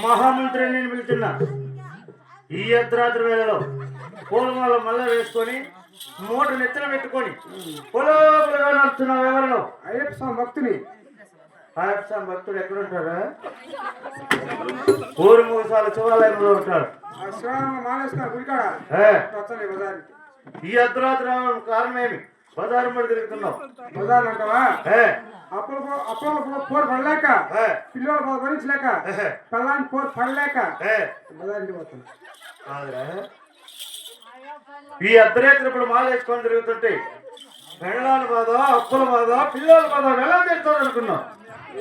మహామంత్రి నేను పిలుచున్నా. ఈ అర్ధరాత్రి వేళలో పూలమాల మల్ల వేసుకొని మూట నెత్తిన పెట్టుకొని పొలోపులుగా నడుస్తున్నావు. ఎవరిలో? అయ్యప్ప స్వామి భక్తుని. అయ్యప్ప స్వామి భక్తుడు ఎక్కడుంటారా? ఊరు మూసాల శివాలయంలో ఉంటాడు. ఈ అర్ధరాత్రి రావడం కారణమేమి? బజారు మరి తిరుగుతున్నావు. బజార్ అంటావా? అప్పుడు పోరు పడలేక, పిల్లలు భరించలేక, పిల్లాన్ని పోరు పడలేక బజార్ పోతాను. ఈ అర్ధరాత్రి ఇప్పుడు మాలేసుకొని తిరుగుతుంటే పెళ్ళాల బాధ, అప్పుల బాధ, పిల్లల బాధ ఎలా తెస్తాను అనుకున్నావు?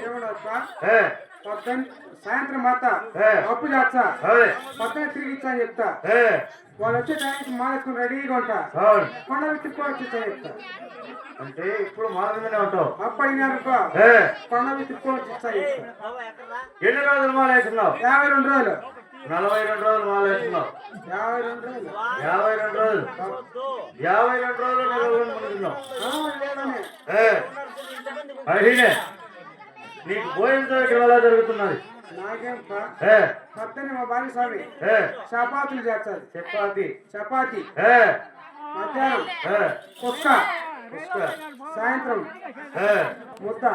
ఏమన్నా సాయంత్రం మాత అప్పు చేస్తా, పక్కన తిరిగి ఇచ్చా అని చెప్తా. వాళ్ళు వచ్చే టైంకి మాలేసుకుని రెడీగా ఉంటా. కొండలు తిప్పుకొని చెప్తా. అంటే ఇప్పుడు మాలగానే ఉంటావు. అప్పటికో కొండలు తిప్పుకొని ఇచ్చా చెప్తా. ఎన్ని రోజులు మాలేసుకున్నావు? 52 రోజులు. 42 రోజులు మాలేసుకున్నావు. 52 రోజులు. 52 రోజులు. 52 రోజులు నిలబడుకున్నావు. అడినే నీకు భోజనంతో ఇక్కడ ఎలా జరుగుతున్నది? నాకేం పక్కనే మా భార్య స్వామి చపాతీలు చేస్తారు. చపాతీ మధ్యాహ్నం కుక్క, సాయంత్రం ముద్ద.